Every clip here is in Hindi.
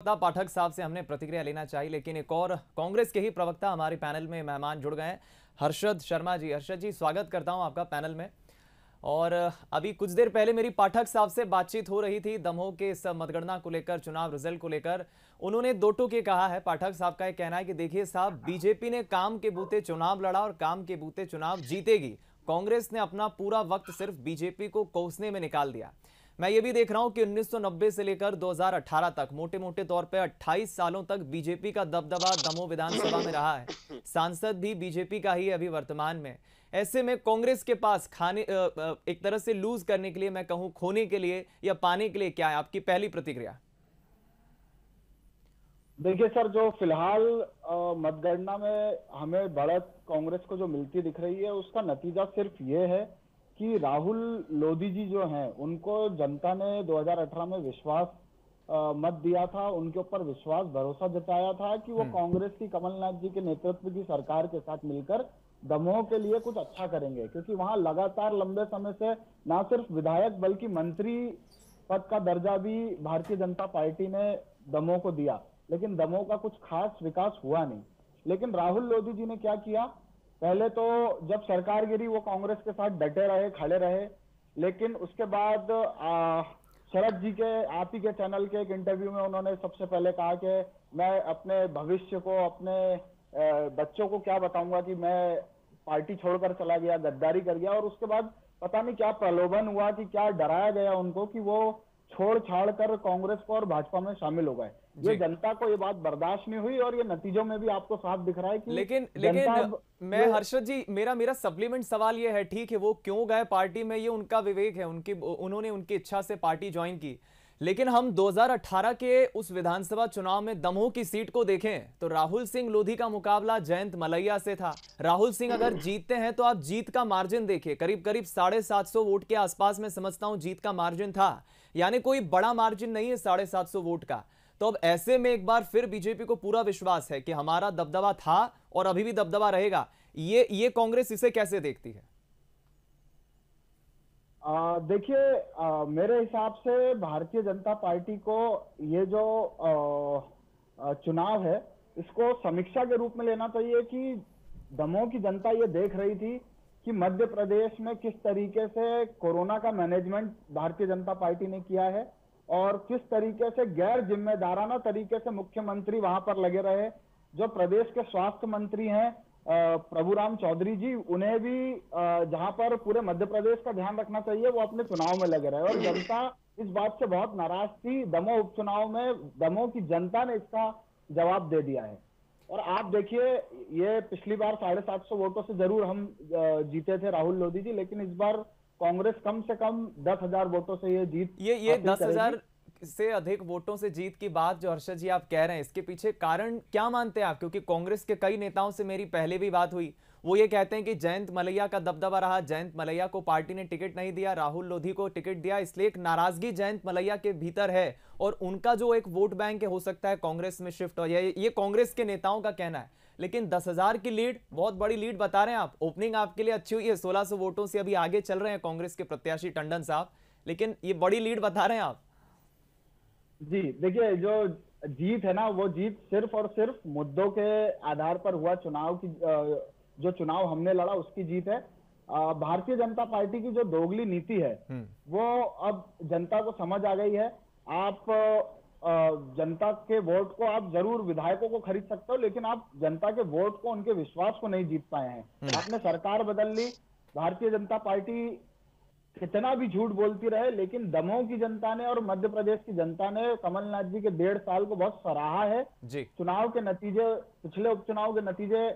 प्रवक्ता पाठक साहब से हमने प्रतिक्रिया लेना चाहिए, लेकिन एक और कांग्रेस के ही प्रवक्ता हमारे पैनल में मेहमान जुड़ गए हैं, हर्षद शर्मा जी। हर्षद जी, स्वागत करता हूं आपका पैनल में। और अभी कुछ देर पहले मेरी पाठक साहब से बातचीत हो रही थी दमोह के इस मतगणना को लेकर, चुनाव रिजल्ट को लेकर। उन्होंने दो टूक कहा है। पाठक साहब का कहना है कि देखिए साहब, बीजेपी ने काम के बूते चुनाव लड़ा और काम के बूते चुनाव जीतेगी। कांग्रेस ने अपना पूरा वक्त सिर्फ बीजेपी को कोसने में निकाल दिया। मैं ये भी देख रहा हूं कि 1990 से लेकर 2018 तक मोटे मोटे तौर पे 28 सालों तक बीजेपी का दबदबा दमोह विधानसभा में रहा है। सांसद भी बीजेपी का ही है अभी वर्तमान में। ऐसे में कांग्रेस के पास खाने एक तरह से लूज करने के लिए, मैं कहूं खोने के लिए या पाने के लिए क्या है? आपकी पहली प्रतिक्रिया। देखिए सर, जो फिलहाल मतगणना में हमें बढ़त कांग्रेस को जो मिलती दिख रही है, उसका नतीजा सिर्फ ये है कि राहुल लोधी जी जो हैं, उनको जनता ने 2018 में विश्वास मत दिया था, उनके ऊपर विश्वास भरोसा जताया था कि वो कांग्रेस की कमलनाथ जी के नेतृत्व की सरकार के साथ मिलकर दमोह के लिए कुछ अच्छा करेंगे। क्योंकि वहां लगातार लंबे समय से ना सिर्फ विधायक बल्कि मंत्री पद का दर्जा भी भारतीय जनता पार्टी ने दमोह को दिया, लेकिन दमोह का कुछ खास विकास हुआ नहीं। लेकिन राहुल लोधी जी ने क्या किया, पहले तो जब सरकार गिरी वो कांग्रेस के साथ डटे रहे, खड़े रहे। लेकिन उसके बाद शरद जी के आप ही के चैनल के एक इंटरव्यू में उन्होंने सबसे पहले कहा कि मैं अपने भविष्य को, अपने बच्चों को क्या बताऊंगा कि मैं पार्टी छोड़कर चला गया, गद्दारी कर गया। और उसके बाद पता नहीं क्या प्रलोभन हुआ कि क्या डराया गया उनको कि वो छोड़ छाड़ कर कांग्रेस को और भाजपा में शामिल हो गए। ये जनता को ये बात बर्दाश्त नहीं हुई और ये नतीजों में भी आपको साफ दिख रहा है कि लेकिन मैं हर्षद जी, मेरा सप्लीमेंट सवाल ये है, ठीक है वो क्यों गए पार्टी में, ये उनका विवेक है, उन्होंने उनकी इच्छा से पार्टी ज्वाइन की। लेकिन हम 2018 के उस विधानसभा चुनाव में दमोह की सीट को देखें तो राहुल सिंह लोधी का मुकाबला जयंत मलैया से था। राहुल सिंह अगर जीतते हैं तो आप जीत का मार्जिन देखिए, करीब करीब 750 वोट के आसपास में समझता हूं जीत का मार्जिन था। यानी कोई बड़ा मार्जिन नहीं है 750 वोट का। तो अब ऐसे में एक बार फिर बीजेपी को पूरा विश्वास है कि हमारा दबदबा था और अभी भी दबदबा रहेगा। ये कांग्रेस इसे कैसे देखती है? देखिए, मेरे हिसाब से भारतीय जनता पार्टी को ये जो चुनाव है, इसको समीक्षा के रूप में लेना चाहिए कि दमोह की जनता ये देख रही थी कि मध्य प्रदेश में किस तरीके से कोरोना का मैनेजमेंट भारतीय जनता पार्टी ने किया है और किस तरीके से गैर जिम्मेदाराना तरीके से मुख्यमंत्री वहां पर लगे रहे। जो प्रदेश के स्वास्थ्य मंत्री हैं प्रभुराम चौधरी जी, उन्हें भी जहां पर पूरे मध्य प्रदेश का ध्यान रखना चाहिए, वो अपने चुनाव में लगे रहे। और जनता इस बात से बहुत नाराज थी। दमोह उपचुनाव में दमोह की जनता ने इसका जवाब दे दिया है। और आप देखिए, ये पिछली बार 750 वोटों से जरूर हम जीते थे राहुल लोधी जी, लेकिन इस बार कांग्रेस कम से कम 10,000 वोटों से ये जीत, ये 10,000 से अधिक वोटों से जीत की बात जो हर्षद जी आप कह रहे हैं, इसके पीछे कारण क्या मानते हैं आप? क्योंकि कांग्रेस के कई नेताओं से मेरी पहले भी बात हुई, वो ये कहते हैं कि जयंत मलैया का दबदबा रहा, जयंत मलैया को पार्टी ने टिकट नहीं दिया, राहुल लोधी को टिकट दिया, इसलिए एक नाराजगी जयंत मलैया के भीतर है और उनका जो एक वोट बैंक है हो सकता है कांग्रेस में शिफ्ट हो जाए। ये कांग्रेस के नेताओं का कहना है। लेकिन 10,000 की लीड, बहुत बड़ी लीड बता रहे हैं आप। ओपनिंग आपके लिए अच्छी हुई है, 1600 वोटों से अभी आगे चल रहे हैं कांग्रेस के प्रत्याशी टंडन साहब, लेकिन ये बड़ी लीड बता रहे हैं आप। जी देखिए, जो जीत है ना, वो जीत सिर्फ और सिर्फ मुद्दों के आधार पर हुआ। चुनाव की जो चुनाव हमने लड़ा उसकी जीत है। भारतीय जनता पार्टी की जो दोगली नीति है वो अब जनता को समझ आ गई है। आप जनता के वोट को आप जरूर विधायकों को खरीद सकते हो, लेकिन आप जनता के वोट को, उनके विश्वास को नहीं जीत पाए हैं। आपने सरकार बदल ली, भारतीय जनता पार्टी कितना भी झूठ बोलती रहे, लेकिन दमोह की जनता ने और मध्य प्रदेश की जनता ने कमलनाथ जी के 1.5 साल को बहुत सराहा है। चुनाव के नतीजे, पिछले उपचुनाव के नतीजे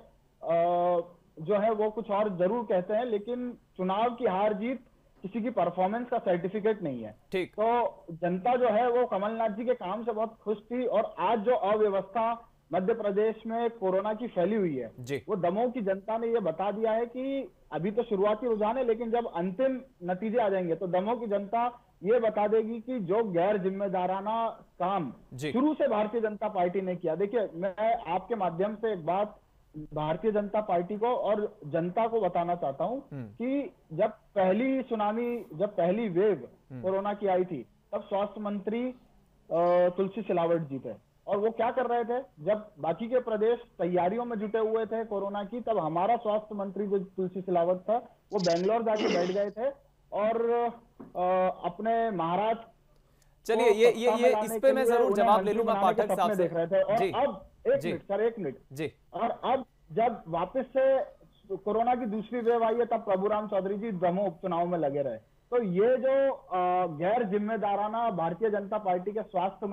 जो है वो कुछ और जरूर कहते हैं, लेकिन चुनाव की हार जीत किसी की परफॉर्मेंस का सर्टिफिकेट नहीं है। तो जनता जो है वो कमलनाथ जी के काम से बहुत खुश थी। और आज जो अव्यवस्था मध्य प्रदेश में कोरोना की फैली हुई है, वो दमोह की जनता ने ये बता दिया है कि अभी तो शुरुआती रुझान है, लेकिन जब अंतिम नतीजे आ जाएंगे तो दमोह की जनता ये बता देगी कि जो गैर जिम्मेदाराना काम शुरू से भारतीय जनता पार्टी ने किया। देखिए, मैं आपके माध्यम से एक बात भारतीय जनता पार्टी को और जनता को बताना चाहता हूं कि जब पहली सुनामी, जब पहली वेव कोरोना की आई थी, तब स्वास्थ्य मंत्री तुलसी सिलावट जी थे। और वो क्या कर रहे थे, जब बाकी के प्रदेश तैयारियों में जुटे हुए थे कोरोना की, तब हमारा स्वास्थ्य मंत्री जो तुलसी सिलावट था वो बेंगलोर जाके बैठ गए थे और अपने महाराष्ट्र चलिए को ये सत्ता में इस लाने पे के मैं लिए जरूर उन्हें जवाब ले मंत्री लूंगा बनाने के पाठक साहब सपने से। देख रहे थे। और जी अब एक जी मिनट सर, एक मिनट। जी और अब जब वापस से कोरोना की दूसरी वेव आई है, तब प्रभुराम चौधरी जी दमोह उपचुनाव में लगे रहे। तो ये जो गैर जिम्मेदाराना भारतीय जनता पार्टी के स्वास्थ्य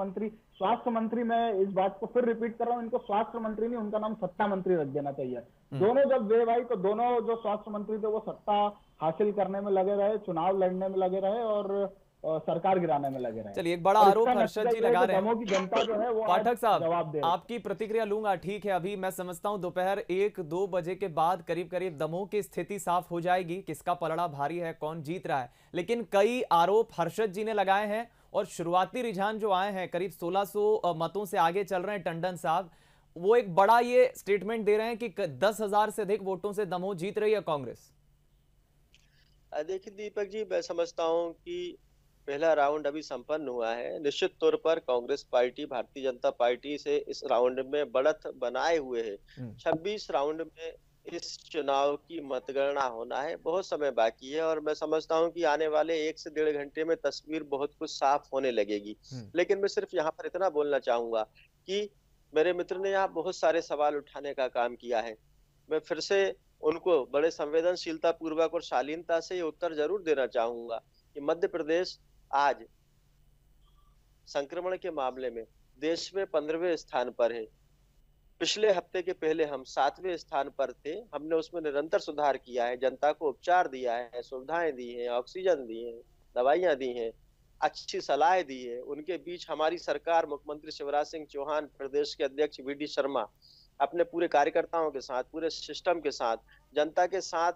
मंत्री, मैं इस बात को फिर रिपीट कर रहा हूं, इनको स्वास्थ्य मंत्री नहीं, उनका नाम सत्ता मंत्री रख देना चाहिए। दोनों जब वेव आई तो दोनों जो स्वास्थ्य मंत्री थे वो सत्ता हासिल करने में लगे रहे, चुनाव लड़ने में लगे रहे और सरकार गिराने में लगे रहे। चलिए, एक बड़ा और आरोप इसका हर्षद नतीजा जी ये है लगा कि रहे हैं। दमोह की जनता जो है वो आज पाठक साहब, जवाब दे रही है। आपकी प्रतिक्रिया लूंगा, ठीक है। अभी मैं समझता हूं दोपहर 1-2 बजे के बाद करीब करीब दमोह की स्थिति साफ हो जाएगी, किसका पलड़ा भारी है, कौन जीत रहा है। लेकिन कई आरोप हर्षद जी ने लगाए हैं और शुरुआती रुझान जो आए हैं, करीब 1600 मतों से आगे चल रहे हैं टंडन साहब, वो एक बड़ा ये स्टेटमेंट दे रहे हैं कि 10,000 से अधिक वोटों से दमोह जीत रही है कांग्रेस। देखिए दीपक जी, मैं समझता हूँ कि पहला राउंड अभी संपन्न हुआ है। निश्चित तौर पर कांग्रेस पार्टी भारतीय जनता पार्टी से इस राउंड में बढ़त बनाए हुए है। 26 राउंड में इस चुनाव की मतगणना होना है, बहुत समय बाकी है और मैं समझता हूं कि आने वाले 1 से 1.5 घंटे में तस्वीर बहुत कुछ साफ होने लगेगी। लेकिन मैं सिर्फ यहाँ पर इतना बोलना चाहूंगा कि मेरे मित्र ने यहाँ बहुत सारे सवाल उठाने का काम किया है। मैं फिर से उनको बड़े संवेदनशीलता पूर्वक और शालीनता से ये उत्तर जरूर देना चाहूंगा कि मध्य प्रदेश आज संक्रमण के मामले में देश में 15वें स्थान पर है। पिछले हफ्ते के पहले हम 7वें स्थान पर थे। हमने उसमें निरंतर सुधार किया है, जनता को उपचार दिया है, सुविधाएं दी हैं, ऑक्सीजन दी है, दवाइयां दी हैं, अच्छी सलाह दी है। उनके बीच हमारी सरकार, मुख्यमंत्री शिवराज सिंह चौहान, प्रदेश के अध्यक्ष वी डी शर्मा अपने पूरे कार्यकर्ताओं के साथ, पूरे सिस्टम के साथ, जनता के साथ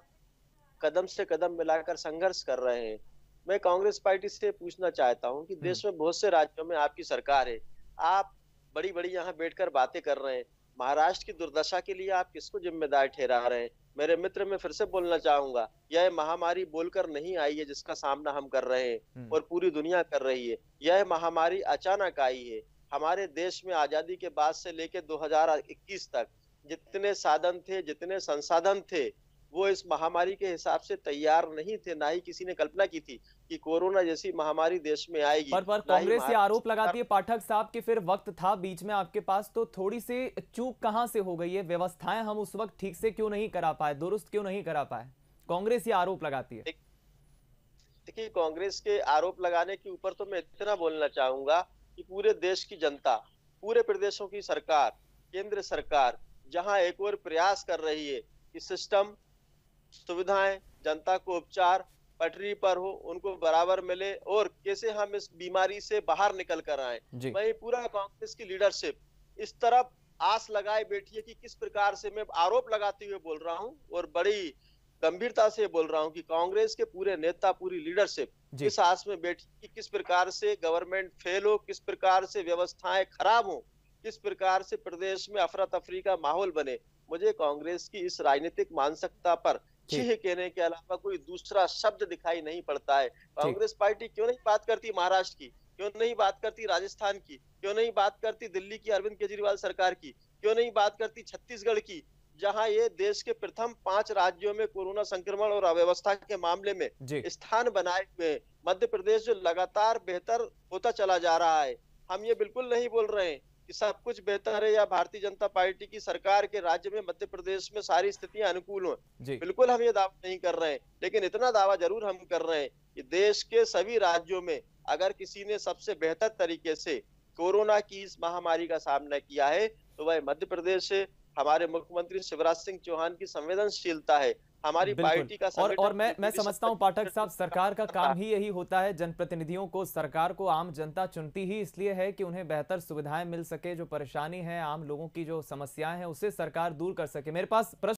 कदम से कदम मिलाकर संघर्ष कर रहे हैं। मैं कांग्रेस पार्टी से पूछना चाहता हूं कि देश में बहुत से राज्यों में आपकी सरकार है, आप बड़ी बड़ी यहाँ बैठकर बातें कर रहे हैं। महाराष्ट्र की दुर्दशा के लिए आप किसको जिम्मेदार ठहरा रहे हैं? मेरे मित्र, मैं फिर से बोलना चाहूंगा, यह महामारी बोलकर नहीं आई है जिसका सामना हम कर रहे हैं और पूरी दुनिया कर रही है। यह महामारी अचानक आई है। हमारे देश में आजादी के बाद से लेकर 2021 तक जितने साधन थे, जितने संसाधन थे, वो इस महामारी के हिसाब से तैयार नहीं थे। ना ही किसी ने कल्पना की थी कि कोरोना जैसी महामारी देश में आएगी। पर कांग्रेस ये आरोप लगाती है पाठक साहब कि फिर वक्त था बीच में आपके पास, तो थोड़ी सी चूक कहां से हो गई है? व्यवस्थाएं हम उस वक्त ठीक से क्यों नहीं करा पाए, दुरुस्त क्यों नहीं करा पाए? कांग्रेस ये आरोप लगाती है। देखिए, कांग्रेस के आरोप लगाने के ऊपर तो मैं इतना बोलना चाहूंगा कि पूरे देश की जनता, पूरे प्रदेशों की सरकार, केंद्र सरकार जहां एक और प्रयास कर रही है कि सिस्टम, सुविधाएं, जनता को उपचार पटरी पर हो, उनको बराबर मिले और कैसे हम इस बीमारी से बाहर निकल कर आए। वही पूरा कांग्रेस की लीडरशिप इस तरफ आस लगाए बैठी है कि किस प्रकार से, मैं आरोप लगाते हुए बोल रहा हूं और बड़ी गंभीरता से बोल रहा हूं कि कांग्रेस के पूरे नेता, पूरी लीडरशिप इस आस में बैठी कि किस प्रकार से गवर्नमेंट फेल हो, किस प्रकार से व्यवस्थाएं खराब हो, किस प्रकार से प्रदेश में अफरा तफरी का माहौल बने। मुझे कांग्रेस की इस राजनीतिक मानसिकता पर छीह कहने के अलावा कोई दूसरा शब्द दिखाई नहीं पड़ता है। कांग्रेस पार्टी क्यों नहीं बात करती महाराष्ट्र की, क्यों नहीं बात करती राजस्थान की, क्यों नहीं बात करती दिल्ली की अरविंद केजरीवाल सरकार की, क्यों नहीं बात करती छत्तीसगढ़ की, जहां ये देश के प्रथम 5 राज्यों में कोरोना संक्रमण और अव्यवस्था के मामले में स्थान बनाए हुए। मध्य प्रदेश जो लगातार बेहतर होता चला जा रहा है। हम ये बिल्कुल नहीं बोल रहे हैं कि सब कुछ बेहतर है या भारतीय जनता पार्टी की सरकार के राज्य में, मध्य प्रदेश में सारी स्थितियां अनुकूल हो। बिल्कुल हम ये दावा नहीं कर रहे हैं, लेकिन इतना दावा जरूर हम कर रहे हैं कि देश के सभी राज्यों में अगर किसी ने सबसे बेहतर तरीके से कोरोना की इस महामारी का सामना किया है तो वह मध्य प्रदेश है। हमारे मुख्यमंत्री शिवराज सिंह चौहान की संवेदनशीलता है, हमारी पार्टी का और मैं समझता हूं पाठक साहब, सरकार का काम ही यही होता है। जनप्रतिनिधियों को, सरकार को आम जनता चुनती ही इसलिए है कि उन्हें बेहतर सुविधाएं मिल सके, जो परेशानी है, आम लोगों की जो समस्याएं हैं उसे सरकार दूर कर सके। मेरे पास प्रश्न